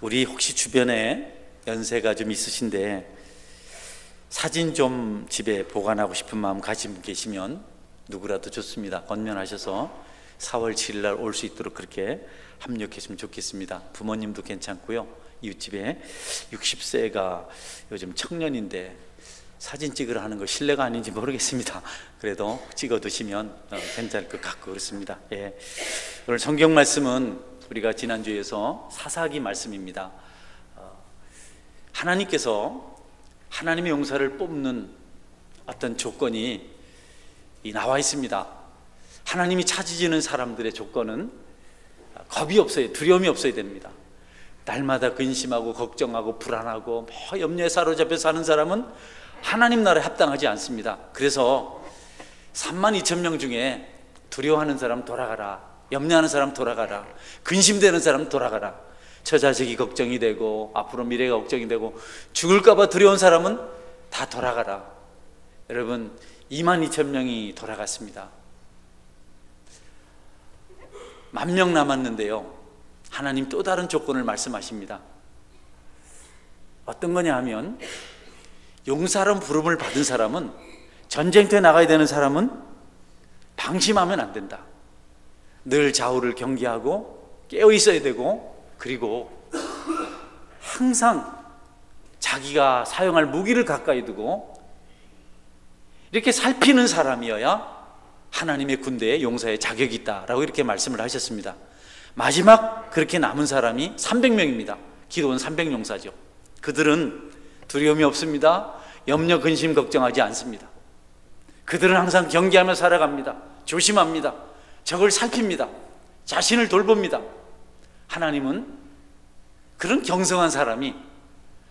우리 혹시 주변에 연세가 좀 있으신데 사진 좀 집에 보관하고 싶은 마음 가진 분 계시면 누구라도 좋습니다. 건면하셔서 4월 7일 날 올 수 있도록 그렇게 합력했으면 좋겠습니다. 부모님도 괜찮고요. 이웃집에 60세가 요즘 청년인데 사진 찍으라 하는 거 실례가 아닌지 모르겠습니다. 그래도 찍어두시면 괜찮을 것 같고 그렇습니다. 예. 오늘 성경 말씀은 우리가 지난주에서 사사기 말씀입니다. 하나님께서 하나님의 용사를 뽑는 어떤 조건이 나와 있습니다. 하나님이 찾으시는 사람들의 조건은 겁이 없어야, 두려움이 없어야 됩니다. 날마다 근심하고 걱정하고 불안하고 염려에 사로잡혀 사는 사람은 하나님 나라에 합당하지 않습니다. 그래서 32,000명 중에 두려워하는 사람 돌아가라, 염려하는 사람 돌아가라, 근심되는 사람 돌아가라, 저 자식이 걱정이 되고 앞으로 미래가 걱정이 되고 죽을까 봐 두려운 사람은 다 돌아가라. 여러분 22,000명이 돌아갔습니다. 10,000명 남았는데요, 하나님 또 다른 조건을 말씀하십니다. 어떤 거냐 하면 용사로 부름을 받은 사람은, 전쟁터에 나가야 되는 사람은 방심하면 안 된다. 늘 좌우를 경계하고 깨어 있어야 되고, 그리고 항상 자기가 사용할 무기를 가까이 두고 이렇게 살피는 사람이어야 하나님의 군대에 용사의 자격이 있다라고 이렇게 말씀을 하셨습니다. 마지막 그렇게 남은 사람이 300명입니다. 기도원 300용사죠. 그들은 두려움이 없습니다. 염려, 근심, 걱정하지 않습니다. 그들은 항상 경계하며 살아갑니다. 조심합니다. 적을 살핍니다. 자신을 돌봅니다. 하나님은 그런 경성한 사람이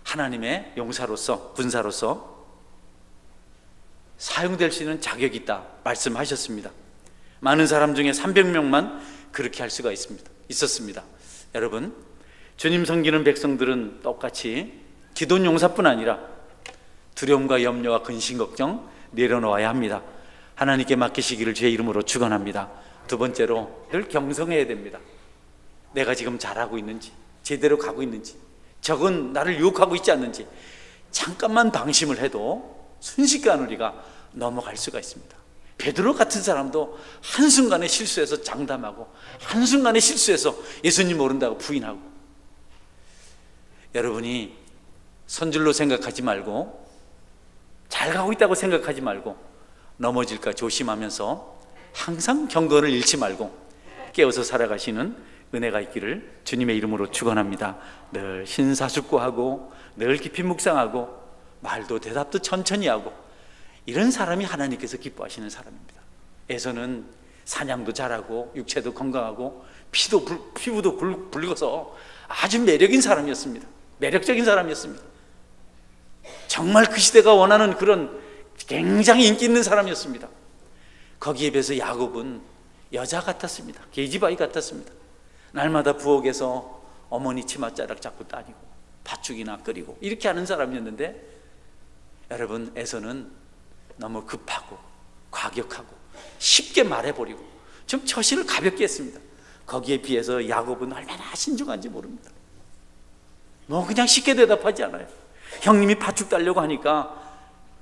하나님의 용사로서, 군사로서 사용될 수 있는 자격이 있다 말씀하셨습니다. 많은 사람 중에 300명만 그렇게 할 수가 있었습니다. 여러분, 주님 섬기는 백성들은 똑같이 기도원 용사뿐 아니라 두려움과 염려와 근심, 걱정 내려놓아야 합니다. 하나님께 맡기시기를 주의 이름으로 축원합니다. 두 번째로, 늘 경성해야 됩니다. 내가 지금 잘하고 있는지, 제대로 가고 있는지, 적은 나를 유혹하고 있지 않는지, 잠깐만 방심을 해도 순식간에 우리가 넘어갈 수가 있습니다. 베드로 같은 사람도 한순간에 실수해서 장담하고, 한순간에 실수해서 예수님 모른다고 부인하고. 여러분이 선줄로 생각하지 말고, 잘 가고 있다고 생각하지 말고, 넘어질까 조심하면서 항상 경건을 잃지 말고 깨어서 살아가시는 은혜가 있기를 주님의 이름으로 축원합니다. 늘 신사숙고하고 늘 깊이 묵상하고 말도 대답도 천천히 하고, 이런 사람이 하나님께서 기뻐하시는 사람입니다. 에서는 사냥도 잘하고 육체도 건강하고 피부도 붉어서 아주 매력인 사람이었습니다. 매력적인 사람이었습니다. 정말 그 시대가 원하는 그런 굉장히 인기 있는 사람이었습니다. 거기에 비해서 야곱은 여자 같았습니다. 계집아이 같았습니다. 날마다 부엌에서 어머니 치맛자락 잡고 다니고 팥죽이나 끓이고 이렇게 하는 사람이었는데, 여러분, 에서는 너무 급하고 과격하고 쉽게 말해버리고 좀 처신을 가볍게 했습니다. 거기에 비해서 야곱은 얼마나 신중한지 모릅니다. 뭐 그냥 쉽게 대답하지 않아요. 형님이 팥죽 달려고 하니까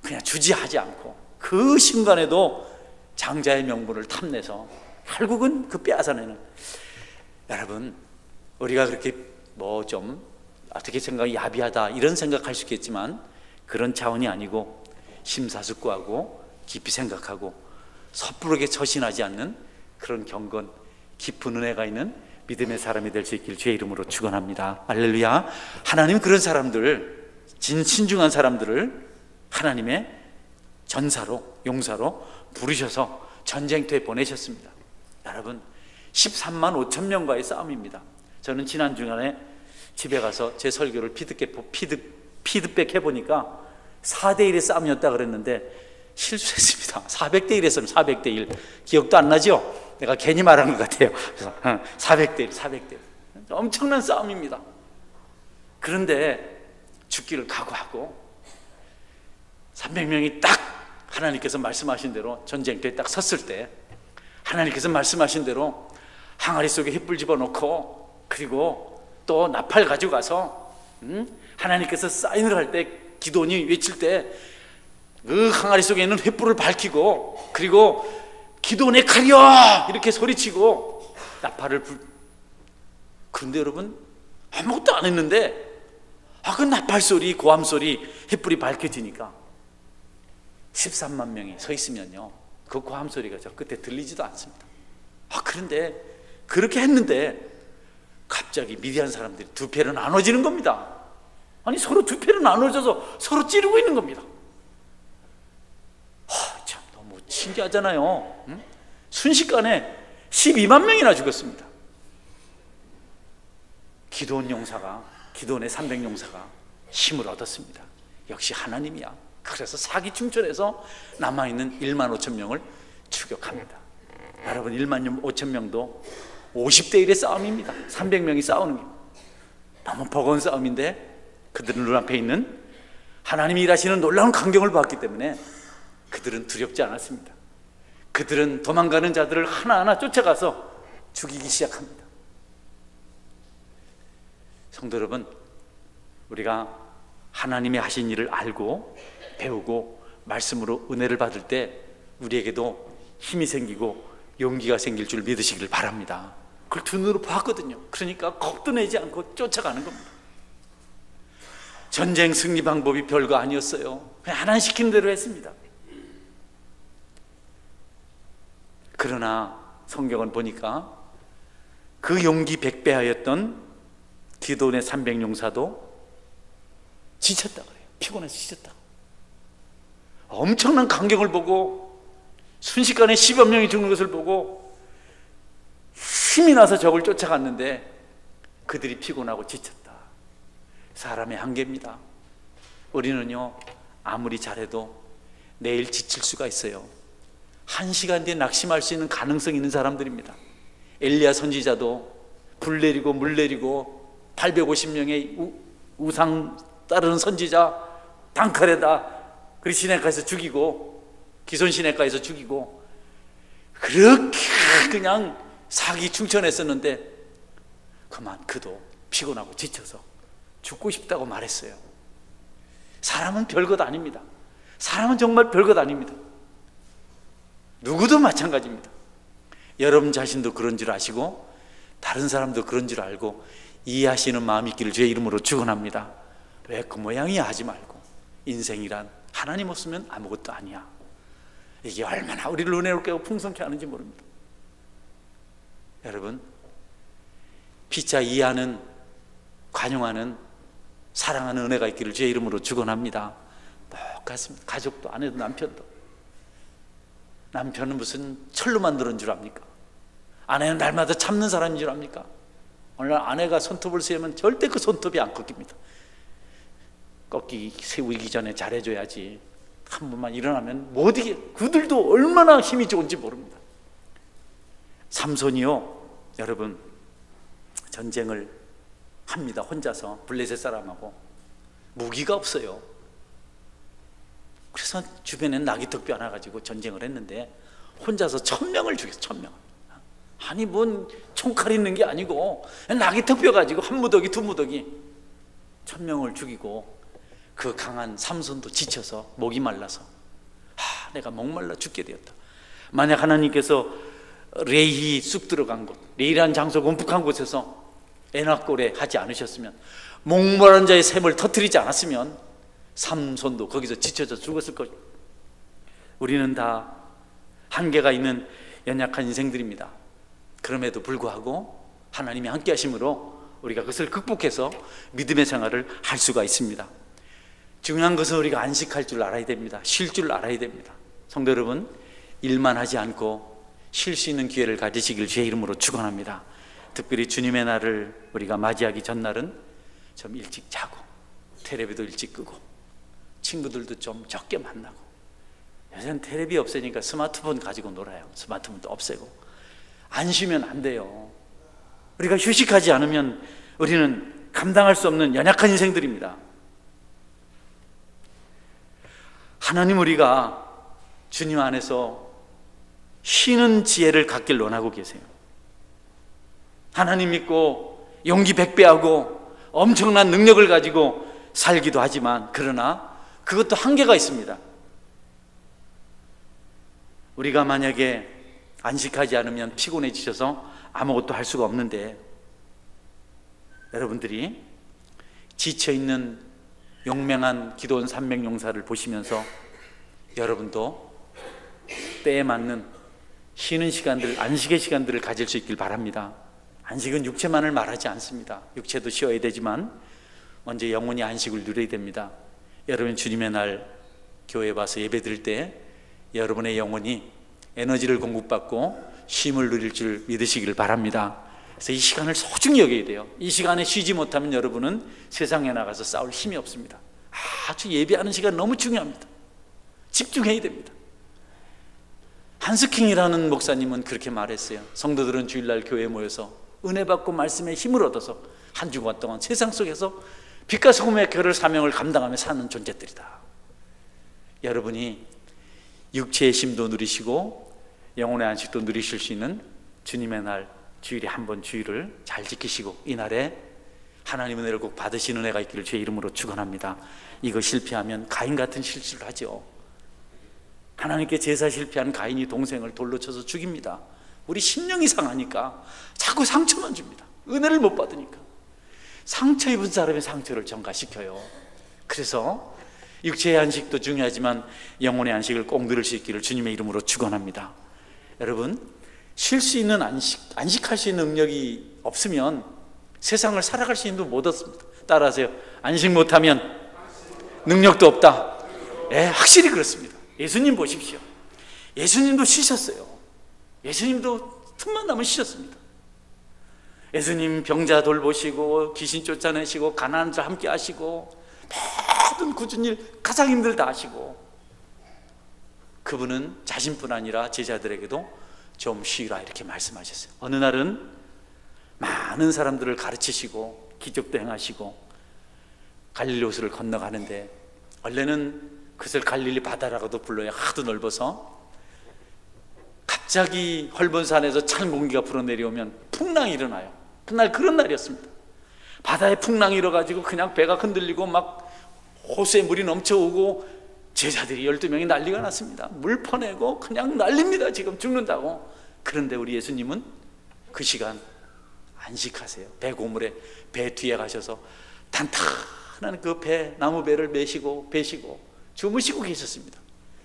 그냥 주지하지 않고 그 순간에도 장자의 명분을 탐내서 결국은 그 빼앗아내는. 여러분, 우리가 그렇게 뭐 좀 어떻게 생각이 야비하다 이런 생각할 수 있겠지만 그런 차원이 아니고 심사숙고하고 깊이 생각하고 섣부르게 처신하지 않는 그런 경건, 깊은 은혜가 있는 믿음의 사람이 될 수 있길 주의 이름으로 축원합니다. 할렐루야. 하나님 그런 사람들, 신중한 사람들을 하나님의 전사로, 용사로 부르셔서 전쟁터에 보내셨습니다. 여러분, 13만 5천 명과의 싸움입니다. 저는 지난 주간에 집에 가서 제 설교를 피드백 해보니까 4대1의 싸움이었다 그랬는데 실수했습니다. 400대1 했으면 400대1. 기억도 안 나죠? 내가 괜히 말한 것 같아요. 그래서 400대1. 엄청난 싸움입니다. 그런데 죽기를 각오하고 300명이 딱 하나님께서 말씀하신 대로 전쟁터에 딱 섰을 때, 하나님께서 말씀하신 대로 항아리 속에 횃불 집어넣고, 그리고 또 나팔 가지고 가서 하나님께서 사인을 할 때 기도원이 외칠 때 그 항아리 속에 있는 횃불을 밝히고, 그리고 기도원의 칼이여 이렇게 소리치고 나팔을 그런데 여러분 아무것도 안 했는데 그 나팔 소리, 고함 소리, 횃불이 밝혀지니까 13만 명이 서 있으면요, 그 고함 소리가 저 끝에 들리지도 않습니다. 그런데 그렇게 했는데 갑자기 미디안 사람들이 두 패로 나눠지는 겁니다. 아니 서로 두 패로 나눠져서 서로 찌르고 있는 겁니다. 참 너무 신기하잖아요. 순식간에 12만 명이나 죽었습니다. 기도원 용사가, 기도원의 300용사가 힘을 얻었습니다. 역시 하나님이야. 그래서 사기충천해서 남아있는 1만 5천 명을 추격합니다. 여러분 1만 5천 명도 50대 1의 싸움입니다. 300명이 싸우는 게 너무 버거운 싸움인데 그들은 눈앞에 있는 하나님이 일하시는 놀라운 광경을 봤기 때문에 그들은 두렵지 않았습니다. 그들은 도망가는 자들을 하나하나 쫓아가서 죽이기 시작합니다. 성도 여러분, 우리가 하나님이 하신 일을 알고 배우고 말씀으로 은혜를 받을 때 우리에게도 힘이 생기고 용기가 생길 줄 믿으시길 바랍니다. 그걸 두 눈으로 봤거든요. 그러니까 겁도 내지 않고 쫓아가는 겁니다. 전쟁 승리 방법이 별거 아니었어요. 그냥 하나님 시키는 대로 했습니다. 그러나 성경은 보니까 그 용기 백배하였던 기도원의 300용사도 지쳤다 그래요. 피곤해서 지쳤다. 엄청난 광경을 보고 순식간에 10여 명이 죽는 것을 보고 힘이 나서 적을 쫓아갔는데 그들이 피곤하고 지쳤다. 사람의 한계입니다. 우리는요 아무리 잘해도 내일 지칠 수가 있어요. 1시간 뒤에 낙심할 수 있는 가능성이 있는 사람들입니다. 엘리야 선지자도 불 내리고 물 내리고 850명의 우상 따르는 선지자 단칼에다 그리 시내가에서 죽이고 기손 시내가에서 죽이고 그렇게 그냥 사기 충천했었는데 그만 그도 피곤하고 지쳐서 죽고 싶다고 말했어요. 사람은 별것 아닙니다. 사람은 정말 별것 아닙니다. 누구도 마찬가지입니다. 여러분 자신도 그런 줄 아시고 다른 사람도 그런 줄 알고 이해하시는 마음이 있기를 주의 이름으로 축원합니다. 왜 그 모양이야 하지 말고 인생이란 하나님 없으면 아무것도 아니야. 이게 얼마나 우리를 은혜롭게 하고 풍성케 하는지 모릅니다. 여러분 피차 이해하는 관용하는 사랑하는 은혜가 있기를 주의 이름으로 축원합니다. 똑같습니다. 가족도 아내도 남편도. 남편은 무슨 철로 만드는 줄 압니까? 아내는 날마다 참는 사람인 줄 압니까? 오늘 아내가 손톱을 세우면 절대 그 손톱이 안 꺾입니다. 꺾기 세우기 전에 잘해줘야지. 한 번만 일어나면 못 이게 그들도 얼마나 힘이 좋은지 모릅니다. 삼손이요 여러분 전쟁을 합니다. 혼자서 블레셋 사람하고 무기가 없어요. 그래서 주변에 나귀턱뼈 하나 가지고 전쟁을 했는데 혼자서 1000명을 죽였어요. 1000명. 아니 뭔 총칼 있는 게 아니고 나귀턱뼈 가지고 한 무더기 두 무더기 1000명을 죽이고 그 강한 삼손도 지쳐서 목이 말라서 내가 목말라 죽게 되었다. 만약 하나님께서 레히 쑥 들어간 곳 레히라는 장소 움푹한 곳에서 에나골에 하지 않으셨으면 목마른 자의 샘을 터뜨리지 않았으면 삼손도 거기서 지쳐져 죽었을 것입니다. 우리는 다 한계가 있는 연약한 인생들입니다. 그럼에도 불구하고 하나님이 함께 하심으로 우리가 그것을 극복해서 믿음의 생활을 할 수가 있습니다. 중요한 것은 우리가 안식할 줄 알아야 됩니다. 쉴 줄 알아야 됩니다. 성도 여러분 일만 하지 않고 쉴 수 있는 기회를 가지시길 주의 이름으로 축원합니다. 특별히 주님의 날을 우리가 맞이하기 전날은 좀 일찍 자고 텔레비도 일찍 끄고 친구들도 좀 적게 만나고 요새는 텔레비 없애니까 스마트폰 가지고 놀아요. 스마트폰도 없애고 안 쉬면 안 돼요. 우리가 휴식하지 않으면 우리는 감당할 수 없는 연약한 인생들입니다. 하나님 우리가 주님 안에서 쉬는 지혜를 갖길 원하고 계세요. 하나님 믿고 용기 100배하고 엄청난 능력을 가지고 살기도 하지만, 그러나 그것도 한계가 있습니다. 우리가 만약에 안식하지 않으면 피곤해지셔서 아무것도 할 수가 없는데, 여러분들이 지쳐있는 용맹한 기도원 300용사를 보시면서 여러분도 때에 맞는 쉬는 시간들, 안식의 시간들을 가질 수 있길 바랍니다. 안식은 육체만을 말하지 않습니다. 육체도 쉬어야 되지만 먼저 영혼이 안식을 누려야 됩니다. 여러분 주님의 날 교회에 와서 예배 드릴 때 여러분의 영혼이 에너지를 공급받고 쉼을 누릴 줄 믿으시길 바랍니다. 그래서 이 시간을 소중히 여겨야 돼요. 이 시간에 쉬지 못하면 여러분은 세상에 나가서 싸울 힘이 없습니다. 아주 예배하는 시간 너무 중요합니다. 집중해야 됩니다. 한스킹이라는 목사님은 그렇게 말했어요. 성도들은 주일날 교회에 모여서 은혜 받고 말씀에 힘을 얻어서 한 주간 동안 세상 속에서 빛과 소금의 결을 사명을 감당하며 사는 존재들이다. 여러분이 육체의 쉼도 누리시고 영혼의 안식도 누리실 수 있는 주님의 날, 주일에 한 번 주일을 잘 지키시고 이 날에 하나님의 은혜를 꼭 받으시는 은혜가 있기를 주의 이름으로 축원합니다. 이거 실패하면 가인 같은 실수를 하죠. 하나님께 제사 실패한 가인이 동생을 돌로 쳐서 죽입니다. 우리 심령이 상하니까 자꾸 상처만 줍니다. 은혜를 못 받으니까. 상처 입은 사람의 상처를 전가시켜요. 그래서 육체의 안식도 중요하지만 영혼의 안식을 꼭 누릴 수 있기를 주님의 이름으로 축원합니다. 여러분, 쉴 수 있는 안식할 수 있는 능력이 없으면 세상을 살아갈 수 있는 도 못 얻습니다. 따라하세요. 안식 못하면 능력도 없다. 예, 확실히 그렇습니다. 예수님 보십시오. 예수님도 쉬셨어요. 예수님도 틈만 나면 쉬셨습니다. 예수님 병자 돌보시고 귀신 쫓아내시고 가난한 자 함께 하시고 모든 굳은 일 가장 힘들다 하시고, 그분은 자신뿐 아니라 제자들에게도 좀 쉬라 이렇게 말씀하셨어요. 어느 날은 많은 사람들을 가르치시고 기적도 행하시고 갈릴리 호수를 건너가는데, 원래는 그것을 갈릴리 바다라고도 불러요. 하도 넓어서. 갑자기 헐본 산에서 찬 공기가 불어내려오면 풍랑이 일어나요. 그날 그런 날이었습니다. 바다에 풍랑이 일어가지고 그냥 배가 흔들리고 막 호수에 물이 넘쳐오고 제자들이 12명이 난리가 났습니다. 물 퍼내고 그냥 난립니다. 지금 죽는다고. 그런데 우리 예수님은 그 시간 안식하세요. 배 고물에 배 뒤에 가셔서 단단한 그 배, 나무 배를 메시고 베시고 주무시고 계셨습니다.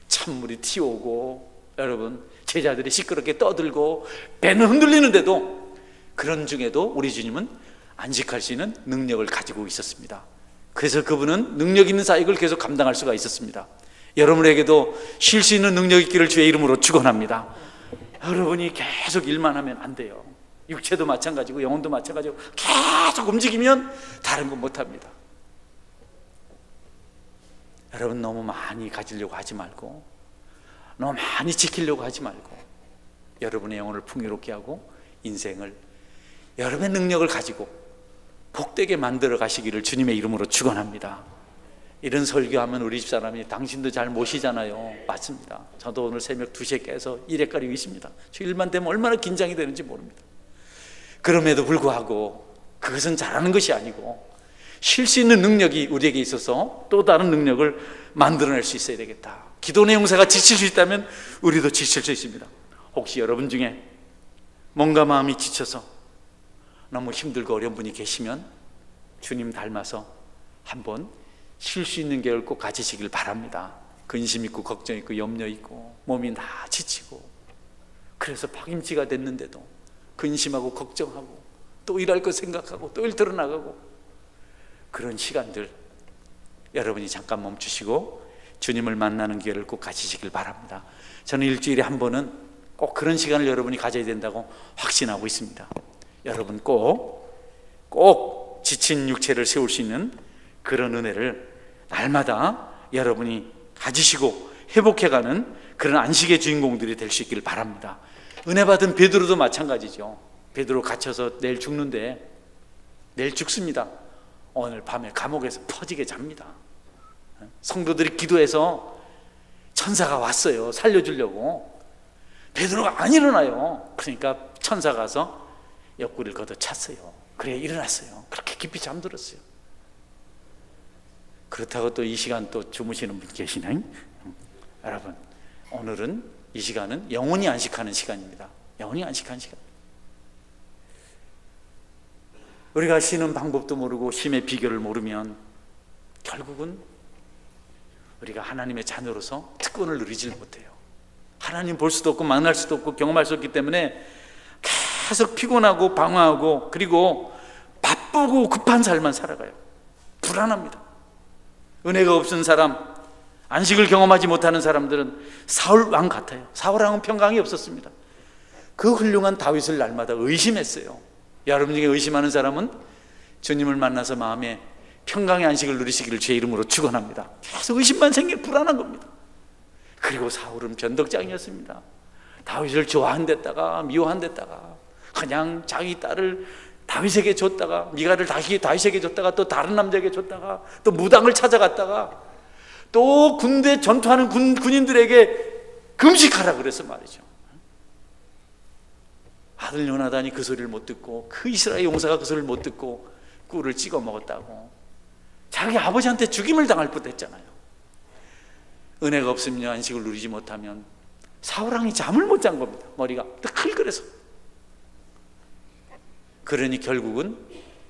찬물이 튀어오고 여러분 제자들이 시끄럽게 떠들고 배는 흔들리는데도, 그런 중에도 우리 주님은 안식할 수 있는 능력을 가지고 있었습니다. 그래서 그분은 능력 있는 사역을 계속 감당할 수가 있었습니다. 여러분에게도 쉴 수 있는 능력이 있기를 주의 이름으로 축원합니다. 여러분이 계속 일만 하면 안 돼요. 육체도 마찬가지고 영혼도 마찬가지고 계속 움직이면 다른 건 못합니다. 여러분 너무 많이 가지려고 하지 말고 너무 많이 지키려고 하지 말고 여러분의 영혼을 풍요롭게 하고 인생을 여러분의 능력을 가지고 복되게 만들어 가시기를 주님의 이름으로 축원합니다. 이런 설교하면 우리 집사람이 당신도 잘 모시잖아요. 맞습니다. 저도 오늘 새벽 2시에 깨서 일에 가리고 있습니다. 주일만 되면 얼마나 긴장이 되는지 모릅니다. 그럼에도 불구하고 그것은 잘하는 것이 아니고 쉴 수 있는 능력이 우리에게 있어서 또 다른 능력을 만들어낼 수 있어야 되겠다. 기도원의 용사가 지칠 수 있다면 우리도 지칠 수 있습니다. 혹시 여러분 중에 뭔가 마음이 지쳐서 너무 힘들고 어려운 분이 계시면 주님 닮아서 한번 쉴 수 있는 계획을 꼭 가지시길 바랍니다. 근심 있고 걱정 있고 염려 있고 몸이 다 지치고 그래서 파김치가 됐는데도 근심하고 걱정하고 또 일할 거 생각하고 또 일 들어나가고, 그런 시간들 여러분이 잠깐 멈추시고 주님을 만나는 기회를 꼭 가지시길 바랍니다. 저는 일주일에 한 번은 꼭 그런 시간을 여러분이 가져야 된다고 확신하고 있습니다. 여러분 꼭 지친 육체를 세울 수 있는 그런 은혜를 날마다 여러분이 가지시고 회복해가는 그런 안식의 주인공들이 될 수 있기를 바랍니다. 은혜 받은 베드로도 마찬가지죠. 베드로 갇혀서 내일 죽는데, 내일 죽습니다. 오늘 밤에 감옥에서 퍼지게 잡니다. 성도들이 기도해서 천사가 왔어요. 살려주려고. 베드로가 안 일어나요. 그러니까 천사가 가서 옆구리를 걷어찼어요. 그래 일어났어요. 그렇게 깊이 잠들었어요. 그렇다고 또 이 시간 또 주무시는 분 계시네. 여러분, 오늘은 이 시간은 영혼이 안식하는 시간입니다. 영혼이 안식하는 시간. 우리가 쉬는 방법도 모르고 쉼의 비결을 모르면 결국은 우리가 하나님의 자녀로서 특권을 누리질 못해요. 하나님 볼 수도 없고 만날 수도 없고 경험할 수 없기 때문에 계속 피곤하고 방황하고 그리고 바쁘고 급한 삶만 살아가요. 불안합니다. 은혜가 없은 사람, 안식을 경험하지 못하는 사람들은 사울 왕 같아요. 사울 왕은 평강이 없었습니다. 그 훌륭한 다윗을 날마다 의심했어요. 여러분 중에 의심하는 사람은 주님을 만나서 마음에 평강의 안식을 누리시기를 주의 이름으로 축원합니다. 계속 의심만 생겨 불안한 겁니다. 그리고 사울은 변덕장이었습니다. 다윗을 좋아한댔다가 미워한댔다가 그냥 자기 딸을 다윗에게 줬다가 미갈을 다윗에게 줬다가 또 다른 남자에게 줬다가 또 무당을 찾아갔다가 또 군대 전투하는 군인들에게 금식하라 그래서 말이죠. 아들 요나단이 그 소리를 못 듣고 그 이스라엘 용사가 그 소리를 못 듣고 꿀을 찍어 먹었다고 자기 아버지한테 죽임을 당할 뻔했잖아요. 은혜가 없으면 안식을 누리지 못하면 사울왕이 잠을 못 잔 겁니다. 머리가 뜨클거려서. 그러니 결국은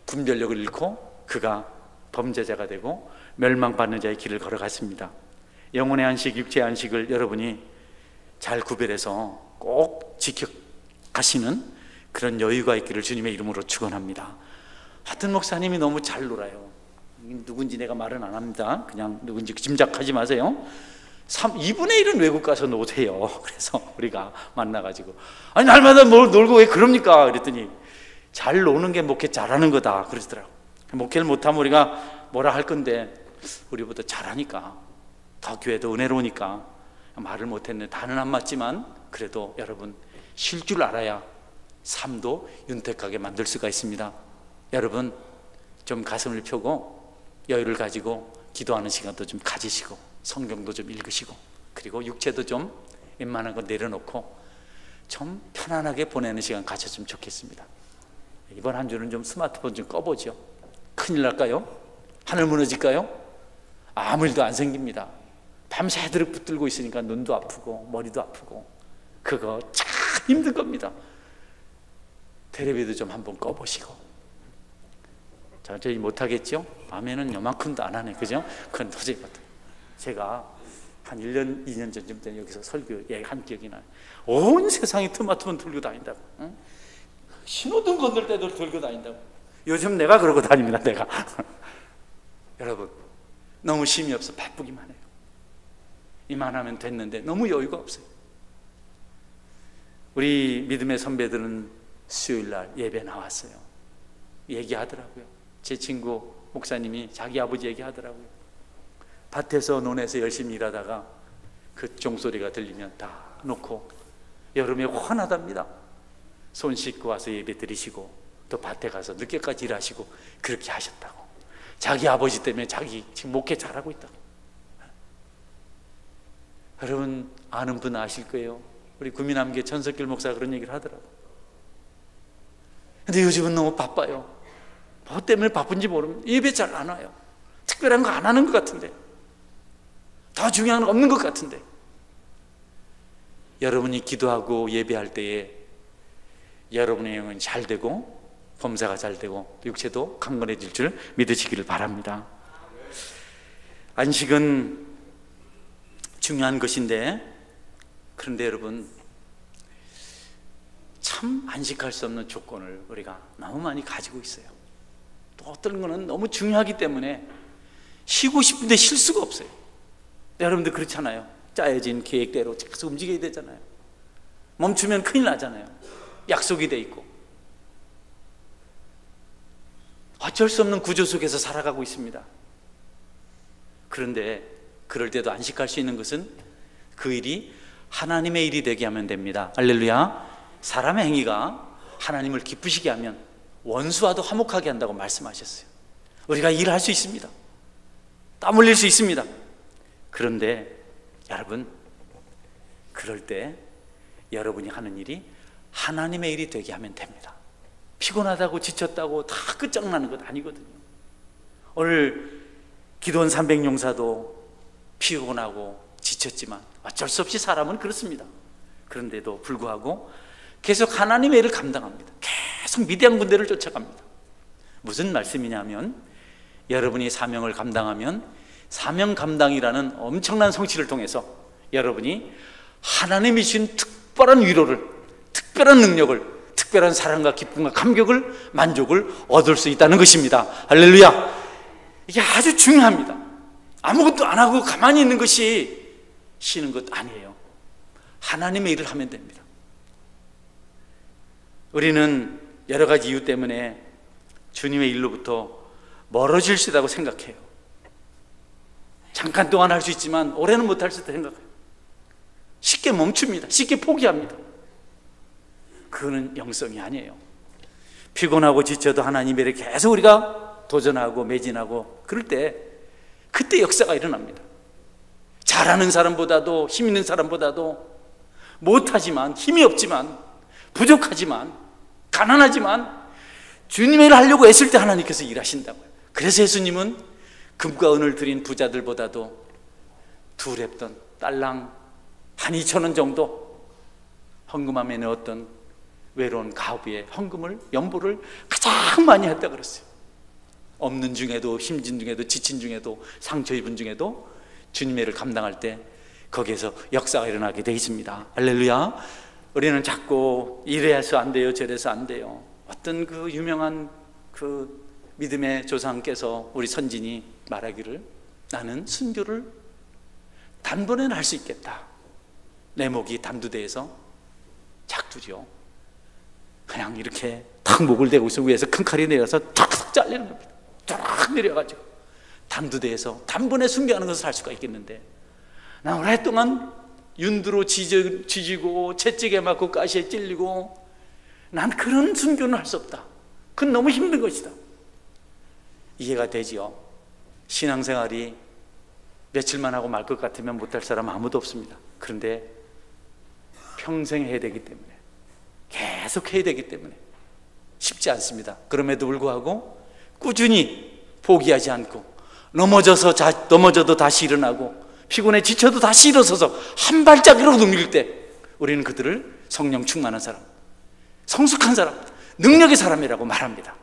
분별력을 잃고 그가 범죄자가 되고 멸망받는 자의 길을 걸어갔습니다. 영혼의 안식, 육체의 안식을 여러분이 잘 구별해서 꼭 지켜가시는 그런 여유가 있기를 주님의 이름으로 축원합니다. 하여튼 목사님이 너무 잘 놀아요. 누군지 내가 말은 안 합니다. 그냥 누군지 짐작하지 마세요. 2분의 1은 외국 가서 노세요. 그래서 우리가 만나가지고 아니 날마다 놀고 왜 그럽니까? 그랬더니 잘 노는 게 목회 잘하는 거다 그러시더라고. 목회를 못하면 우리가 뭐라 할 건데 우리보다 잘하니까 더 교회도 은혜로우니까 말을 못했네. 다는 안 맞지만 그래도 여러분 쉴 줄 알아야 삶도 윤택하게 만들 수가 있습니다. 여러분 좀 가슴을 펴고 여유를 가지고 기도하는 시간도 좀 가지시고 성경도 좀 읽으시고 그리고 육체도 좀 웬만한 거 내려놓고 좀 편안하게 보내는 시간 가졌으면 좋겠습니다. 이번 한 주는 좀 스마트폰 좀 꺼보죠. 큰일 날까요? 하늘 무너질까요? 아무 일도 안 생깁니다. 밤새도록 붙들고 있으니까 눈도 아프고 머리도 아프고 그거 참 힘든 겁니다. 텔레비도 좀 한번 꺼보시고. 자, 저희 못하겠죠? 밤에는 요만큼도 안 하네, 그죠? 그건 도저히 못해요. 제가 한 1년, 2년 전쯤 여기서 설교 한 기억이 나요. 온 세상이 스마트폰 들고 다닌다고. 응? 신호등 건널 때도 들고 다닌다고. 요즘 내가 그러고 다닙니다, 내가. 여러분, 너무 쉼이 없어 바쁘기만 해요. 이만하면 됐는데 너무 여유가 없어요. 우리 믿음의 선배들은 수요일날 예배 나왔어요. 얘기하더라고요. 제 친구 목사님이 자기 아버지 얘기하더라고요. 밭에서 논에서 열심히 일하다가 그 종소리가 들리면 다 놓고 여름에 환하답니다. 손 씻고 와서 예배 드리시고 또 밭에 가서 늦게까지 일하시고 그렇게 하셨다고. 자기 아버지 때문에 자기 지금 목회 잘하고 있다고. 여러분 아는 분 아실 거예요. 우리 구미남교 전석길 목사가 그런 얘기를 하더라고요. 근데 요즘은 너무 바빠요. 뭐 때문에 바쁜지 모르면 예배 잘 안 와요. 특별한 거 안 하는 것 같은데, 더 중요한 거 없는 것 같은데. 여러분이 기도하고 예배할 때에 여러분의 영은 잘 되고 범사가 잘 되고 육체도 강건해질 줄 믿으시기를 바랍니다. 안식은 중요한 것인데, 그런데 여러분 참 안식할 수 없는 조건을 우리가 너무 많이 가지고 있어요. 또 어떤 거는 너무 중요하기 때문에 쉬고 싶은데 쉴 수가 없어요. 여러분들 그렇잖아요. 짜여진 계획대로 계속 움직여야 되잖아요. 멈추면 큰일 나잖아요. 약속이 돼 있고. 어쩔 수 없는 구조 속에서 살아가고 있습니다. 그런데 그럴 때도 안식할 수 있는 것은 그 일이 하나님의 일이 되게 하면 됩니다. 할렐루야. 사람의 행위가 하나님을 기쁘시게 하면 원수와도 화목하게 한다고 말씀하셨어요. 우리가 일할 수 있습니다. 땀 흘릴 수 있습니다. 그런데 여러분, 그럴 때 여러분이 하는 일이 하나님의 일이 되게 하면 됩니다. 피곤하다고 지쳤다고 다 끝장나는 것 아니거든요. 오늘 기도원 300용사도 피곤하고 지쳤지만 어쩔 수 없이 사람은 그렇습니다. 그런데도 불구하고 계속 하나님의 일을 감당합니다. 계속 미디안 군대를 쫓아갑니다. 무슨 말씀이냐면, 여러분이 사명을 감당하면 사명 감당이라는 엄청난 성취를 통해서 여러분이 하나님이 주신 특별한 위로를, 특별한 능력을, 특별한 사랑과 기쁨과 감격을, 만족을 얻을 수 있다는 것입니다. 할렐루야. 이게 아주 중요합니다. 아무것도 안 하고 가만히 있는 것이 쉬는 것 아니에요. 하나님의 일을 하면 됩니다. 우리는 여러 가지 이유 때문에 주님의 일로부터 멀어질 수 있다고 생각해요. 잠깐 동안 할 수 있지만 오래는 못할 수 있다고 생각해요. 쉽게 멈춥니다. 쉽게 포기합니다. 그거는 영성이 아니에요. 피곤하고 지쳐도 하나님의 일에 계속 우리가 도전하고 매진하고 그럴 때, 그때 역사가 일어납니다. 잘하는 사람보다도, 힘 있는 사람보다도, 못하지만, 힘이 없지만, 부족하지만, 가난하지만 주님의 일을 하려고 애쓸 때 하나님께서 일하신다고요. 그래서 예수님은 금과 은을 드린 부자들보다도 2렙돈, 딸랑 한 2,000원 정도 헌금함에 넣었던 외로운 가부의 헌금을, 연보를 가장 많이 했다 그랬어요. 없는 중에도, 힘진 중에도, 지친 중에도, 상처 입은 중에도 주님의 일을 감당할 때 거기에서 역사가 일어나게 되어 있습니다. 할렐루야. 우리는 자꾸 이래서 안 돼요, 저래서 안 돼요. 어떤 그 유명한 그 믿음의 조상께서, 우리 선진이 말하기를, 나는 순교를 단번에는 할 수 있겠다. 내 목이 단두대에서 작두죠. 그냥 이렇게 탁 목을 대고 있어. 위에서 큰 칼이 내려서 탁 잘리는 겁니다. 쫙 내려가지고 단두대에서 단번에 순교하는 것을 할 수가 있겠는데, 나 오랫동안 윤두로 지지고 채찍에 맞고 가시에 찔리고, 난 그런 순교는 할 수 없다. 그건 너무 힘든 것이다. 이해가 되지요. 신앙생활이 며칠만 하고 말 것 같으면 못할 사람 아무도 없습니다. 그런데 평생 해야 되기 때문에, 계속 해야 되기 때문에 쉽지 않습니다. 그럼에도 불구하고 꾸준히 포기하지 않고, 넘어져도 다시 일어나고, 피곤해 지쳐도 다시 일어서서 한 발짝이라도 넘길 때 우리는 그들을 성령 충만한 사람, 성숙한 사람, 능력의 사람이라고 말합니다.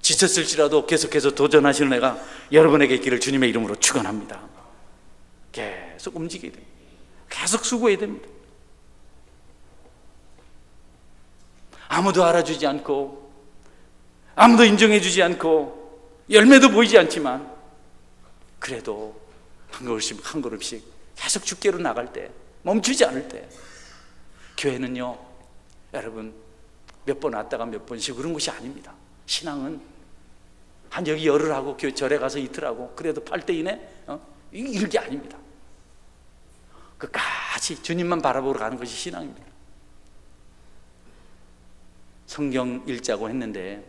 지쳤을지라도 계속해서 도전하시는 애가 여러분에게 있기를 주님의 이름으로 축원합니다. 계속 움직여야 됩니다. 계속 수고해야 됩니다. 아무도 알아주지 않고, 아무도 인정해 주지 않고, 열매도 보이지 않지만, 그래도 한 걸음씩 계속 주께로 나갈 때, 멈추지 않을 때, 교회는요, 여러분, 몇 번 왔다가 몇 번씩 그런 것이 아닙니다. 신앙은 한 여기 열흘 하고 절에 가서 이틀 하고 그래도 8대 이내 이런 게 아닙니다. 끝까지 주님만 바라보러 가는 것이 신앙입니다. 성경 읽자고 했는데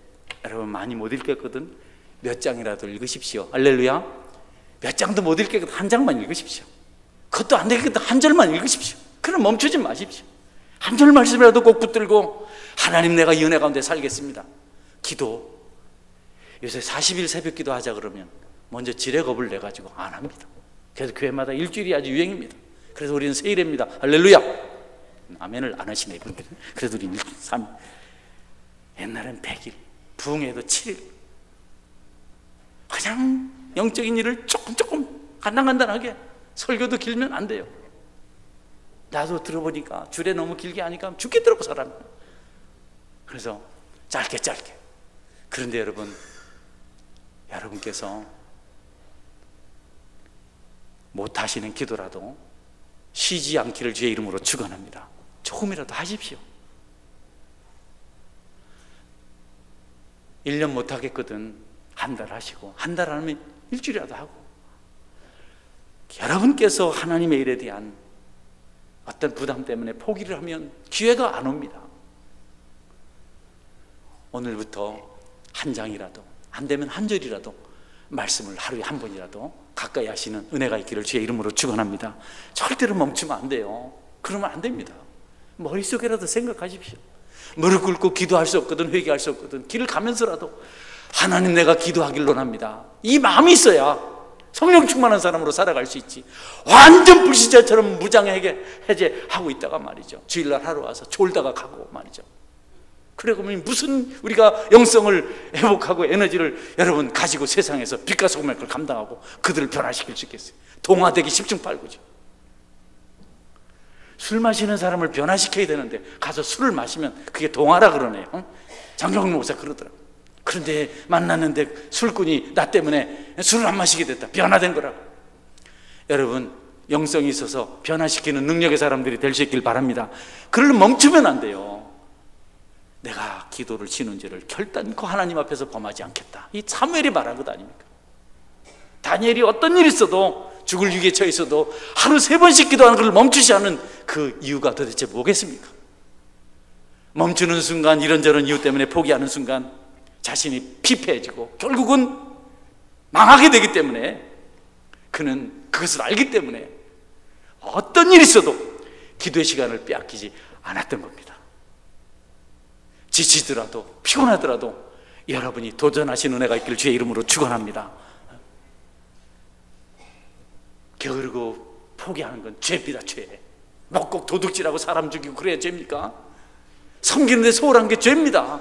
여러분 많이 못 읽겠거든. 몇 장이라도 읽으십시오. 할렐루야. 몇 장도 못 읽겠거든. 한 장만 읽으십시오. 그것도 안 되겠거든. 한 절만 읽으십시오. 그럼 멈추지 마십시오. 한 절 말씀이라도 꼭 붙들고, 하나님 내가 이 은혜 가운데 살겠습니다. 기도, 요새 40일 새벽 기도 하자 그러면 먼저 지레 겁을 내가지고 안 합니다. 그래서 교회마다 일주일이 아주 유행입니다. 그래서 우리는 세일입니다. 할렐루야. 아멘을 안 하시네 이분들은. 그래도 우리는 3일, 옛날엔 100일, 부흥회도 7일. 그냥 영적인 일을 조금 간단하게, 설교도 길면 안 돼요. 나도 들어보니까 주례 너무 길게 하니까 죽겠더라고 사람이. 그래서 짧게. 그런데 여러분께서 못하시는 기도라도 쉬지 않기를 주의 이름으로 축원합니다. 조금이라도 하십시오. 1년 못하겠거든 한 달 하시고, 한 달 하면 일주일이라도 하고, 여러분께서 하나님의 일에 대한 어떤 부담 때문에 포기를 하면 기회가 안 옵니다. 오늘부터 한 장이라도, 안 되면 한 절이라도 말씀을 하루에 한 번이라도 가까이 하시는 은혜가 있기를 주의 이름으로 축원합니다. 절대로 멈추면 안 돼요. 그러면 안 됩니다. 머릿속에라도 생각하십시오. 무릎 꿇고 기도할 수 없거든, 회개할 수 없거든, 길을 가면서라도 하나님 내가 기도하길 원합니다, 이 마음이 있어야 성령 충만한 사람으로 살아갈 수 있지. 완전 불신자처럼 해제하고 있다가 말이죠, 주일날 하루 와서 졸다가 가고 말이죠. 그래 그러면 무슨 우리가 영성을 회복하고 에너지를 여러분 가지고 세상에서 빛과 소금의 걸 감당하고 그들을 변화시킬 수 있겠어요? 동화되기 10중 8구죠. 술 마시는 사람을 변화시켜야 되는데 가서 술을 마시면 그게 동화라 그러네요. 장경훈 목사 그러더라고요. 그런데 만났는데 술꾼이 나 때문에 술을 안 마시게 됐다, 변화된 거라고. 여러분 영성이 있어서 변화시키는 능력의 사람들이 될 수 있길 바랍니다. 그러려면 멈추면 안 돼요. 내가 기도를 지는 죄를 결단코 하나님 앞에서 범하지 않겠다, 이 사무엘이 말한 것 아닙니까? 다니엘이 어떤 일이 있어도, 죽을 위기에 처해 있어도 하루 3번씩 기도하는 것을 멈추지 않은 그 이유가 도대체 뭐겠습니까? 멈추는 순간, 이런저런 이유 때문에 포기하는 순간 자신이 피폐해지고 결국은 망하게 되기 때문에, 그는 그것을 알기 때문에 어떤 일이 있어도 기도의 시간을 빼앗기지 않았던 겁니다. 지치더라도 피곤하더라도 여러분이 도전하신 은혜가 있기를 주의 이름으로 축원합니다. 게으르고 포기하는 건 죄입니다, 죄. 먹고 도둑질하고 사람 죽이고 그래야 죄입니까? 섬기는데 소홀한 게 죄입니다.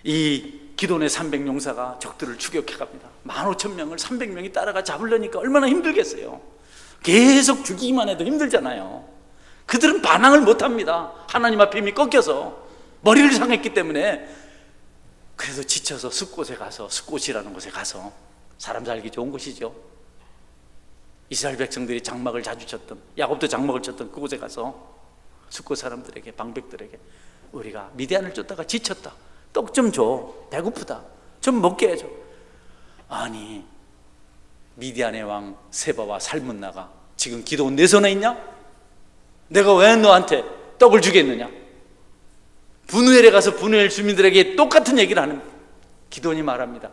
이 기돈의 300용사가 적들을 추격해 갑니다. 15,000명을 300명이 따라가 잡으려니까 얼마나 힘들겠어요. 계속 죽이기만 해도 힘들잖아요. 그들은 반항을 못합니다. 하나님 앞에 힘이 꺾여서 머리를 상했기 때문에. 그래서 지쳐서 숲곳에 가서, 숲곳이라는 곳에 가서, 사람 살기 좋은 곳이죠. 이스라엘 백성들이 장막을 자주 쳤던, 야곱도 장막을 쳤던 그곳에 가서 숲곳 사람들에게, 방백들에게, 우리가 미디안을 쫓다가 지쳤다, 떡 좀 줘, 배고프다, 좀 먹게 해줘. 아니, 미디안의 왕 세바와 살문나가 지금 기도원 내 손에 있냐? 내가 왜 너한테 떡을 주겠느냐? 분우엘에 가서 분우엘 주민들에게 똑같은 얘기를 하는, 기도원이 말합니다.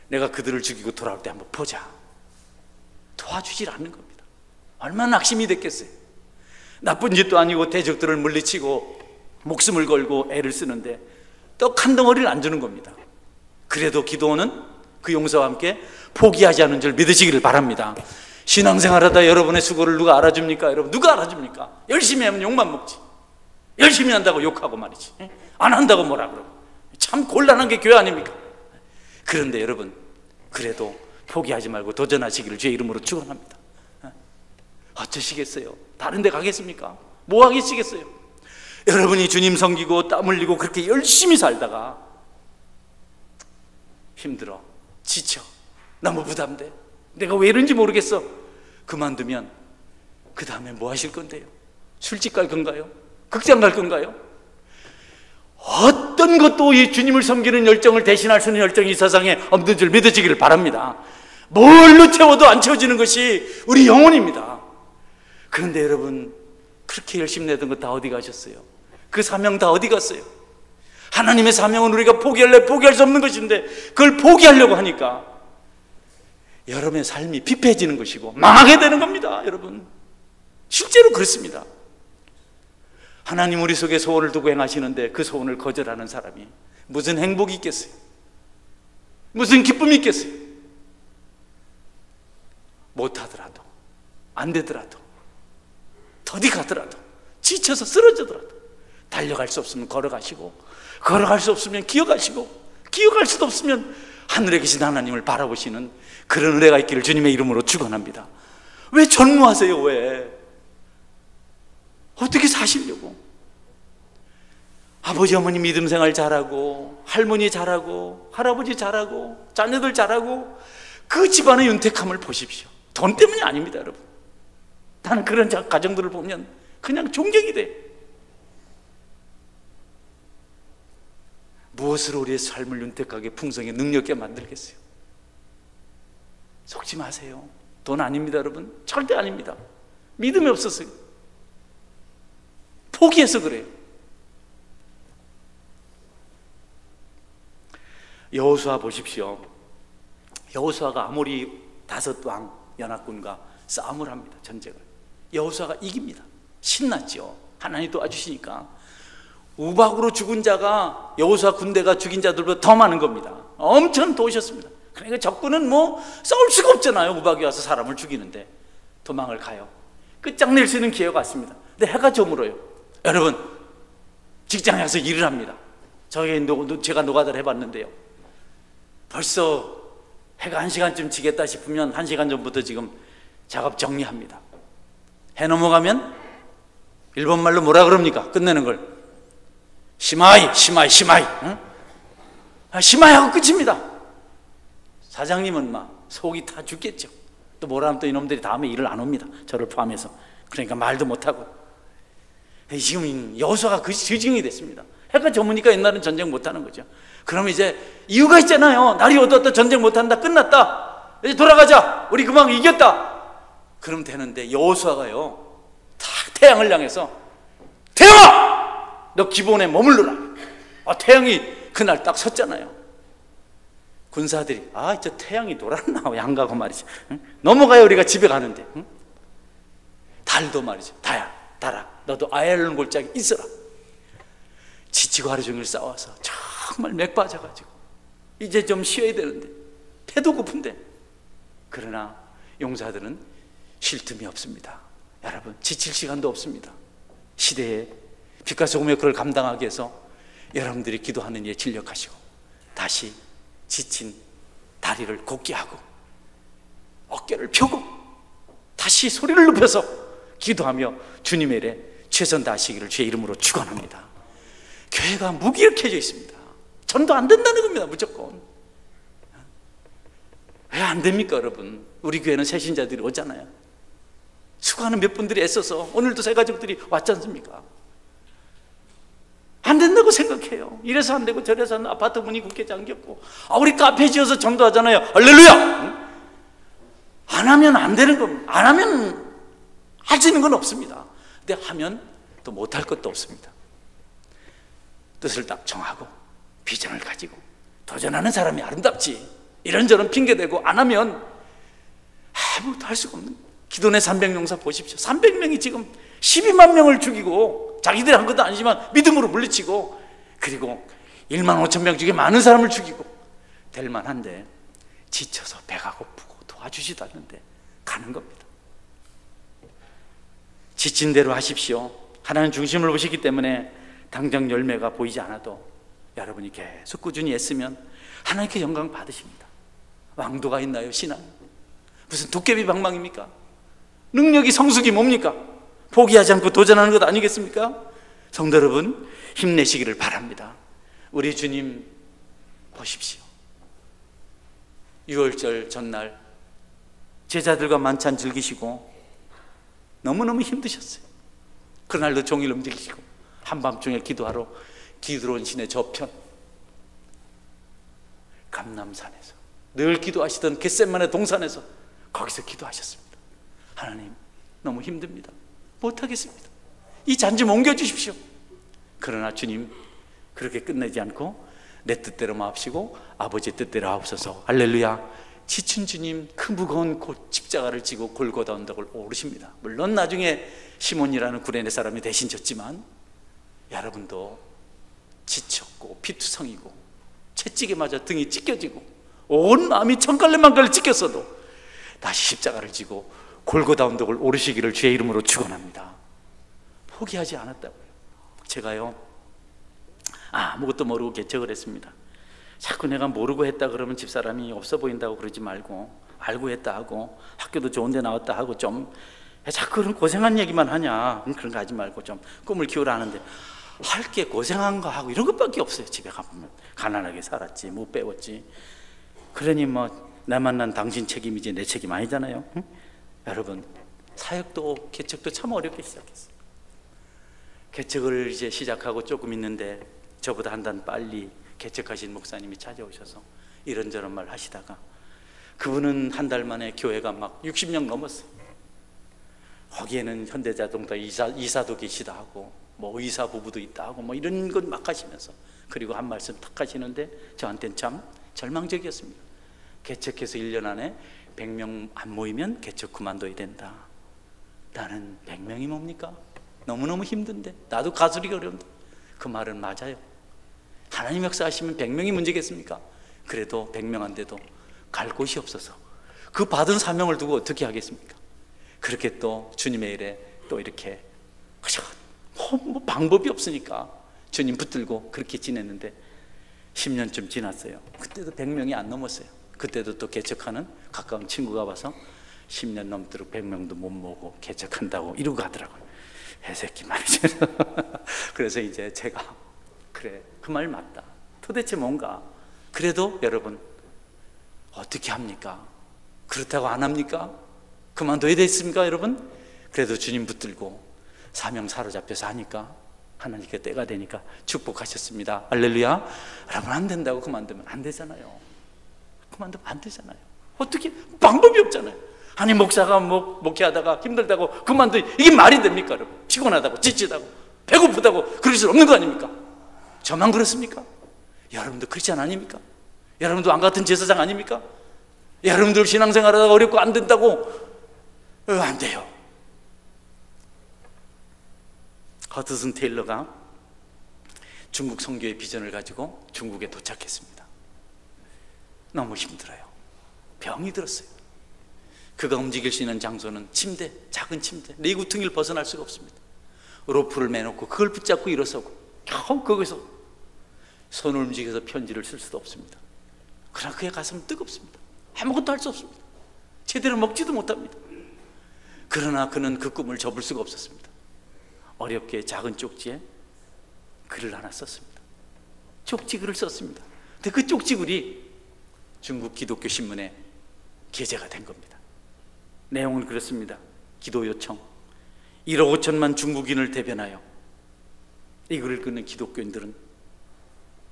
내가 그들을 죽이고 돌아올 때 한번 보자. 도와주질 않는 겁니다. 얼마나 낙심이 됐겠어요. 나쁜 짓도 아니고 대적들을 물리치고 목숨을 걸고 애를 쓰는데 떡 한 덩어리를 안 주는 겁니다. 그래도 기도원은 그 용사와 함께 포기하지 않은 줄 믿으시기를 바랍니다. 신앙생활하다 여러분의 수고를 누가 알아줍니까? 여러분, 누가 알아줍니까? 열심히 하면 욕만 먹지. 열심히 한다고 욕하고 말이지, 안 한다고 뭐라 그러고. 참 곤란한 게 교회 아닙니까? 그런데 여러분, 그래도 포기하지 말고 도전하시기를 주의 이름으로 축원합니다. 어쩌시겠어요? 다른 데 가겠습니까? 뭐 하겠시겠어요? 여러분이 주님 섬기고 땀 흘리고 그렇게 열심히 살다가 힘들어, 지쳐, 너무 부담돼, 내가 왜 이런지 모르겠어, 그만두면 그 다음에 뭐 하실 건데요? 술집 갈 건가요? 극장 갈 건가요? 어떤 것도 이 주님을 섬기는 열정을 대신할 수 있는 열정이 이 세상에 없는 줄 믿으시기를 바랍니다. 뭘로 채워도 안 채워지는 것이 우리 영혼입니다. 그런데 여러분, 그렇게 열심히 내던 거 다 어디 가셨어요? 그 사명 다 어디 갔어요? 하나님의 사명은 우리가 포기할 수 없는 것인데 그걸 포기하려고 하니까 여러분의 삶이 피폐해지는 것이고 망하게 되는 겁니다. 여러분, 실제로 그렇습니다. 하나님 우리 속에 소원을 두고 행하시는데 그 소원을 거절하는 사람이 무슨 행복이 있겠어요? 무슨 기쁨이 있겠어요? 못하더라도, 안 되더라도, 더디 가더라도, 지쳐서 쓰러지더라도 달려갈 수 없으면 걸어가시고, 걸어갈 수 없으면 기어가시고, 기어갈 수도 없으면 하늘에 계신 하나님을 바라보시는 그런 은혜가 있기를 주님의 이름으로 축원합니다. 왜 전무하세요? 왜? 어떻게 사시려고? 아버지 어머니 믿음 생활 잘하고, 할머니 잘하고, 할아버지 잘하고, 자녀들 잘하고, 그 집안의 윤택함을 보십시오. 돈 때문이 아닙니다, 여러분. 나는 그런 가정들을 보면 그냥 존경이 돼. 무엇으로 우리의 삶을 윤택하게 풍성하게 능력있게 만들겠어요? 속지 마세요. 돈 아닙니다, 여러분. 절대 아닙니다. 믿음이 없었어요. 포기해서 그래요. 여호수아 보십시오. 여호수아가 아모리 5왕 연합군과 싸움을 합니다. 전쟁을. 여호수아가 이깁니다. 신났죠. 하나님 도와주시니까. 우박으로 죽은 자가 여호수아 군대가 죽인 자들보다 더 많은 겁니다. 엄청 도우셨습니다. 그러니까 적군은 뭐 싸울 수가 없잖아요. 우박이 와서 사람을 죽이는데 도망을 가요. 끝장낼 수 있는 기회가 왔습니다. 근데 해가 저물어요. 여러분, 직장에 가서 일을 합니다. 제가 노가다를 해봤는데요, 벌써 해가 1시간쯤 지겠다 싶으면 1시간 전부터 지금 작업 정리합니다. 해 넘어가면 일본말로 뭐라 그럽니까? 끝내는 걸 시마이, 시마이, 시마이, 응? 시마이 하고 끝입니다. 사장님은 막 속이 다 죽겠죠. 또 뭐라 하면 또 이놈들이 다음에 일을 안 옵니다. 저를 포함해서. 그러니까 말도 못하고. 지금 여호수아가 그 지경이 됐습니다. 해가 저무니까 옛날은 전쟁 못하는 거죠. 그러면 이제 이유가 있잖아요. 날이 어두웠다, 전쟁 못한다, 끝났다, 이제 돌아가자, 우리 금방 이겼다, 그러면 되는데 여호수아가요 딱 태양을 향해서 태양아, 너 기본에 머물러라. 태양이 그날 딱 섰잖아요. 군사들이 저 태양이 돌았나 왜 안 가고 말이지, 응? 넘어가야 우리가 집에 가는데, 응? 달도 말이죠. 달아, 너도 아얄론 골짜기 있어라. 지치고 하루 종일 싸워서 정말 맥 빠져가지고 이제 좀 쉬어야 되는데, 배도 고픈데, 그러나 용사들은 쉴 틈이 없습니다. 여러분, 지칠 시간도 없습니다. 시대에 빛과 소금의 그걸 감당하기 위해서 여러분들이 기도하는 일에 진력하시고, 다시 지친 다리를 곧게 하고 어깨를 펴고 다시 소리를 높여서 기도하며 주님의 일에 최선 다하시기를 주의 이름으로 축원합니다. 교회가 무기력해져 있습니다. 전도 안 된다는 겁니다. 무조건. 왜 안 됩니까 여러분? 우리 교회는 새신자들이 오잖아요. 수고하는 몇 분들이 애써서 오늘도 새 가족들이 왔지 않습니까? 안 된다고 생각해요. 이래서 안 되고 저래서 안 되고, 아파트 문이 굳게 잠겼고, 우리 카페 지어서 전도하잖아요. 할렐루야! 안 하면 안 되는 겁니다. 안 하면 할 수 있는 건 없습니다. 근데 하면 또 못할 것도 없습니다. 뜻을 딱 정하고 비전을 가지고 도전하는 사람이 아름답지, 이런저런 핑계대고 안 하면 아무것도 할 수가 없는 거예요. 기도내 300용사 보십시오. 300명이 지금 12만 명을 죽이고, 자기들이 한 것도 아니지만 믿음으로 물리치고, 그리고 1만 5천 명 중에 많은 사람을 죽이고, 될 만한데 지쳐서 배가 고프고 도와주지도 않는데 가는 겁니다. 지친 대로 하십시오. 하나님 중심을 보시기 때문에 당장 열매가 보이지 않아도 여러분이 계속 꾸준히 애쓰면 하나님께 영광 받으십니다. 왕도가 있나요? 신앙 무슨 도깨비 방망입니까? 능력이 성숙이 뭡니까? 포기하지 않고 도전하는 것 아니겠습니까? 성도 여러분, 힘내시기를 바랍니다. 우리 주님 보십시오. 6월절 전날 제자들과 만찬 즐기시고 너무너무 힘드셨어요. 그날도 종일 움직이시고 한밤중에 기도하러 기드론 신의 저편 감람산에서 늘 기도하시던 겟세마네 동산에서 거기서 기도하셨습니다. 하나님, 너무 힘듭니다. 못하겠습니다. 이 잔 좀 옮겨주십시오. 그러나 주님 그렇게 끝내지 않고 내 뜻대로 마옵시고 아버지의 뜻대로 하옵소서. 할렐루야. 지친 주님 그 무거운 십자가를 지고 골고다 언덕을 오르십니다. 물론 나중에 시몬이라는 구레네 사람이 대신 졌지만 여러분도 지쳤고 피투성이고 채찍에 맞아 등이 찢겨지고 온 마음이 천갈래만갈래 찢겼어도 다시 십자가를 지고 골고다 언덕을 오르시기를 주의 이름으로 축원합니다. 포기하지 않았다고요. 제가요 아무것도 모르고 개척을 했습니다. 자꾸 내가 모르고 했다 그러면 집사람이 없어 보인다고 그러지 말고 알고 했다 하고 학교도 좋은 데 나왔다 하고 좀 자꾸 그런 고생한 얘기만 하냐 그런 거 하지 말고 좀 꿈을 키우라 하는데 할 게 고생한 거 하고 이런 것밖에 없어요. 집에 가보면 가난하게 살았지 못 배웠지. 그러니 뭐 나 만난 당신 책임이지 내 책임 아니잖아요. 응? 여러분, 사역도 개척도 참 어렵게 시작했어요. 개척을 이제 시작하고 조금 있는데 저보다 한 단 빨리 개척하신 목사님이 찾아오셔서 이런저런 말 하시다가 그분은 한 달 만에 교회가 막 60명 넘었어요. 거기에는 현대자동차 이사도 계시다 하고 뭐 의사 부부도 있다 하고 뭐 이런 것 막 하시면서 그리고 한 말씀 탁 하시는데 저한테는 참 절망적이었습니다. 개척해서 1년 안에 100명 안 모이면 개척 그만둬야 된다. 나는 100명이 뭡니까? 너무너무 힘든데, 나도 가수리가 어려운데. 그 말은 맞아요. 하나님 역사하시면 100명이 문제겠습니까? 그래도 100명한테도 갈 곳이 없어서 그 받은 사명을 두고 어떻게 하겠습니까? 그렇게 또 주님의 일에 또 이렇게 뭐 방법이 없으니까 주님 붙들고 그렇게 지냈는데 10년쯤 지났어요. 그때도 100명이 안 넘었어요. 그때도 또 개척하는 가까운 친구가 와서 10년 넘도록 100명도 못 모으고 개척한다고 이러고 가더라고요. 해새끼 말이죠. 그래서 이제 제가 그래, 그 말 맞다. 도대체 뭔가. 그래도 여러분 어떻게 합니까? 그렇다고 안 합니까? 그만둬야 됐습니까 여러분? 그래도 주님 붙들고 사명 사로잡혀서 하니까 하나님께 때가 되니까 축복하셨습니다. 할렐루야. 여러분 안 된다고 그만두면 안 되잖아요. 그만두면 안 되잖아요. 어떻게? 방법이 없잖아요. 아니 목사가 목회하다가 힘들다고 그만둬, 이게 말이 됩니까 여러분? 피곤하다고 지치다고 배고프다고 그럴 수 없는 거 아닙니까? 저만 그렇습니까? 여러분도 크리스찬 아닙니까? 여러분도 안 같은 제사장 아닙니까? 여러분들 신앙생활하다가 어렵고 안 된다고 안 돼요. 허드슨 테일러가 중국 선교의 비전을 가지고 중국에 도착했습니다. 너무 힘들어요. 병이 들었어요. 그가 움직일 수 있는 장소는 침대, 작은 침대, 내구퉁이를 벗어날 수가 없습니다. 로프를 매놓고 그걸 붙잡고 일어서고 겨우 거기서 손을 움직여서 편지를 쓸 수도 없습니다. 그러나 그의 가슴은 뜨겁습니다. 아무것도 할 수 없습니다. 제대로 먹지도 못합니다. 그러나 그는 그 꿈을 접을 수가 없었습니다. 어렵게 작은 쪽지에 글을 하나 썼습니다. 쪽지글을 썼습니다. 근데 그 쪽지글이 중국 기독교 신문에 게재가 된 겁니다. 내용은 그렇습니다. 기도 요청. 1억 5천만 중국인을 대변하여 이 글을 끊는 기독교인들은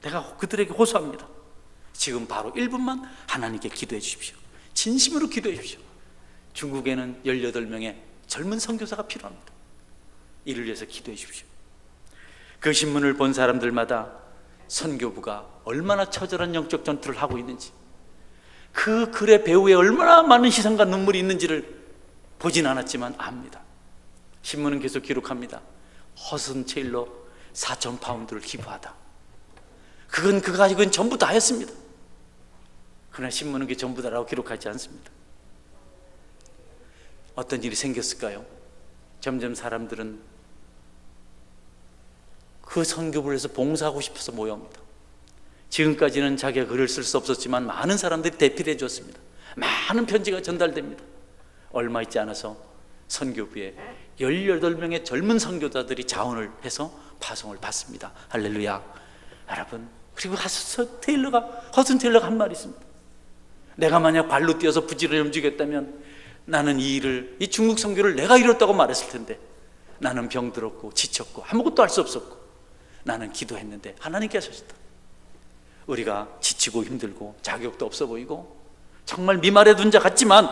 내가 그들에게 호소합니다. 지금 바로 1분만 하나님께 기도해 주십시오. 진심으로 기도해 주십시오. 중국에는 18명의 젊은 선교사가 필요합니다. 이를 위해서 기도해 주십시오. 그 신문을 본 사람들마다 선교부가 얼마나 처절한 영적 전투를 하고 있는지, 그 글의 배후에 얼마나 많은 희생과 눈물이 있는지를 보진 않았지만 압니다. 신문은 계속 기록합니다. 허슨 체일러 4,000파운드를 기부하다. 그건 그가 가지고는 전부 다 했습니다. 그러나 신문은 그게 전부 다라고 기록하지 않습니다. 어떤 일이 생겼을까요? 점점 사람들은 그 선교부를 해서 봉사하고 싶어서 모여옵니다. 지금까지는 자기가 글을 쓸 수 없었지만 많은 사람들이 대필해 줬습니다. 많은 편지가 전달됩니다. 얼마 있지 않아서 선교부에 18명의 젊은 선교사들이 자원을 해서 파송을 받습니다. 할렐루야. 여러분, 그리고 허슨 테일러가 한 말이 있습니다. 내가 만약 발로 뛰어서 부지런히 움직였다면 나는 이 중국 선교를 내가 이뤘다고 말했을 텐데, 나는 병들었고 지쳤고 아무것도 할 수 없었고 나는 기도했는데 하나님께서 하셨다. 우리가 지치고 힘들고 자격도 없어 보이고 정말 미말에 둔 자 같지만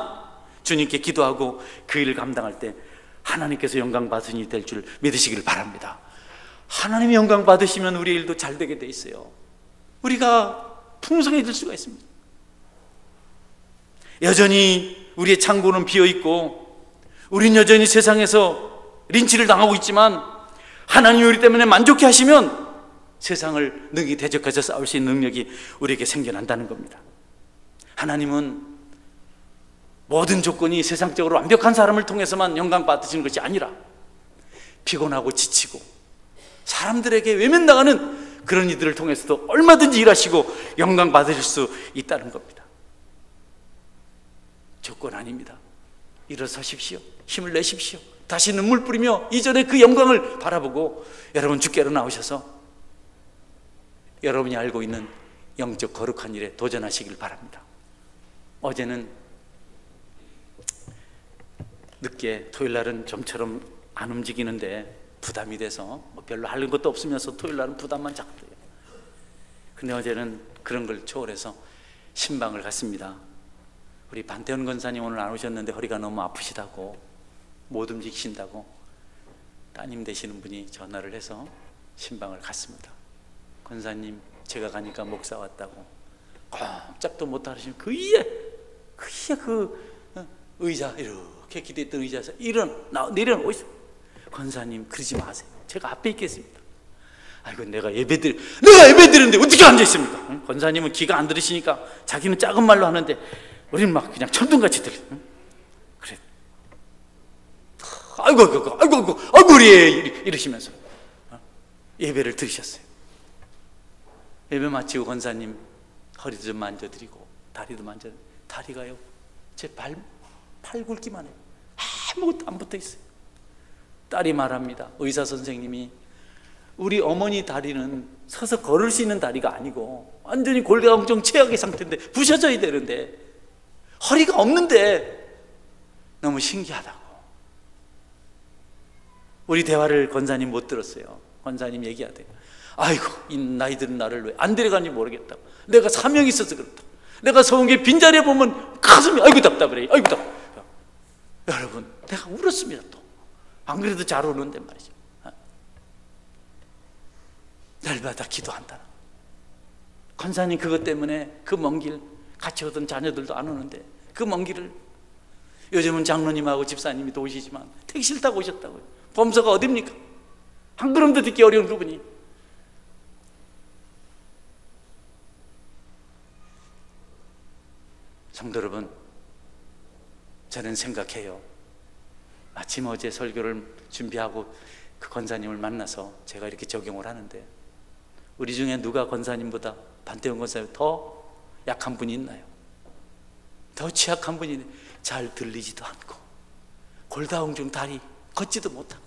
주님께 기도하고 그 일을 감당할 때 하나님께서 영광 받으신 일이 될 줄 믿으시기를 바랍니다. 하나님이 영광 받으시면 우리의 일도 잘 되게 돼 있어요. 우리가 풍성해질 수가 있습니다. 여전히 우리의 창고는 비어있고 우린 여전히 세상에서 린치를 당하고 있지만 하나님이 우리 때문에 만족해 하시면 세상을 능히 대적해서 싸울 수 있는 능력이 우리에게 생겨난다는 겁니다. 하나님은 모든 조건이 세상적으로 완벽한 사람을 통해서만 영광 받으시는 것이 아니라 피곤하고 지치고 사람들에게 외면당하는 그런 이들을 통해서도 얼마든지 일하시고 영광 받으실 수 있다는 겁니다. 조건 아닙니다. 일어서십시오. 힘을 내십시오. 다시 눈물 뿌리며 이전의 그 영광을 바라보고 여러분 주께로 나오셔서 여러분이 알고 있는 영적 거룩한 일에 도전하시길 바랍니다. 어제는 늦게, 토요일날은 좀처럼 안 움직이는데 부담이 돼서 별로 할 것도 없으면서 토요일날은 부담만 자꾸 돼요. 근데 어제는 그런 걸 초월해서 신방을 갔습니다. 우리 반태원 권사님 오늘 안 오셨는데 허리가 너무 아프시다고, 못 움직이신다고 따님 되시는 분이 전화를 해서 신방을 갔습니다. 권사님, 제가 가니까 목사 왔다고 꼼짝도 못 하시면 그 위에 그 의자, 이렇게 기대했던 의자에서 내려놓으시고 권사님 그러지 마세요. 제가 앞에 있겠습니다. 아이고 내가 예배드리는데 어떻게 앉아 있습니까? 응? 권사님은 귀가 안 들으시니까 자기는 작은 말로 하는데 우리는 막 그냥 천둥같이 들려. 응? 그래. 아이고 우리 이러시면서 예배를 드리셨어요. 예배 마치고 권사님 허리도 좀 만져드리고 다리도 다리가요 제 팔 굵기만 해요. 아무것도 안 붙어 있어요. 딸이 말합니다. 의사 선생님이 우리 어머니 다리는 서서 걸을 수 있는 다리가 아니고 완전히 골다공증 최악의 상태인데 부셔져야 되는데 허리가 없는데 너무 신기하다고. 우리 대화를 권사님 못 들었어요. 권사님 얘기하대요. 아이고 이 나이들은 나를 왜 안 데려가는지 모르겠다. 내가 사명이 있어서 그렇다. 내가 서운게 빈자리에 보면 가슴이 아이고 답답해. 아이고 답답해. 여러분 내가 울었습니다. 또 안 그래도 잘 우는데 말이죠. 날마다 기도한다. 권사님 그것 때문에 그 먼 길 같이 오던 자녀들도 안 오는데 그 먼 길을 요즘은 장로님하고 집사님이 도우시지만 택시를 타고 오셨다고요. 범서가 어딥니까? 한 걸음도 듣기 어려운 그분이. 성도 여러분, 저는 생각해요. 마침 어제 설교를 준비하고 그 권사님을 만나서 제가 이렇게 적용을 하는데 우리 중에 누가 권사님보다 반태원 권사님 더 약한 분이 있나요? 더 취약한 분이 잘 들리지도 않고 골다공증 다리 걷지도 못하고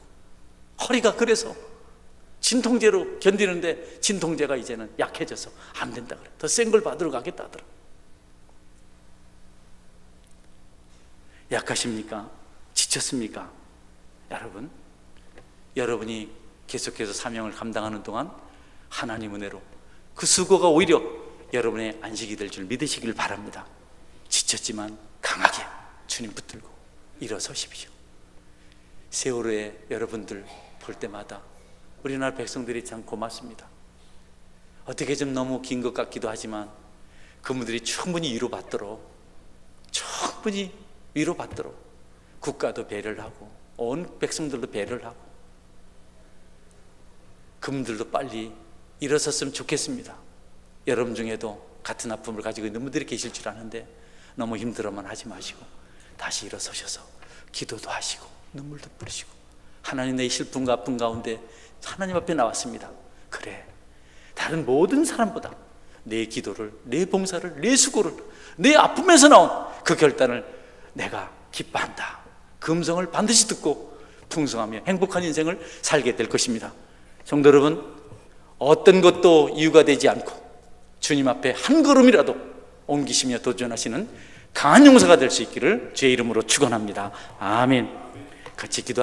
허리가 그래서 진통제로 견디는데 진통제가 이제는 약해져서 안 된다 그래. 더 센 걸 받으러 가겠다 하더라. 약하십니까? 지쳤습니까? 여러분, 여러분이 계속해서 사명을 감당하는 동안 하나님 은혜로 그 수고가 오히려 여러분의 안식이 될 줄 믿으시길 바랍니다. 지쳤지만 강하게 주님 붙들고 일어서십시오. 세월호에 여러분들 볼 때마다 우리나라 백성들이 참 고맙습니다. 어떻게 좀 너무 긴 것 같기도 하지만 그분들이 충분히 위로받도록 국가도 배려를 하고 온 백성들도 배려를 하고 그분들도 빨리 일어섰으면 좋겠습니다. 여러분 중에도 같은 아픔을 가지고 있는 분들이 계실 줄 아는데 너무 힘들어만 하지 마시고 다시 일어서셔서 기도도 하시고 눈물도 뿌리시고 하나님 내 슬픔과 아픔 가운데 하나님 앞에 나왔습니다. 그래, 다른 모든 사람보다 내 기도를, 내 봉사를, 내 수고를, 내 아픔에서 나온 그 결단을 내가 기뻐한다. 그 음성을 반드시 듣고 풍성하며 행복한 인생을 살게 될 것입니다. 성도 여러분, 어떤 것도 이유가 되지 않고 주님 앞에 한 걸음이라도 옮기시며 도전하시는 강한 용사가 될 수 있기를 주의 이름으로 축원합니다. 아멘. 같이 기도.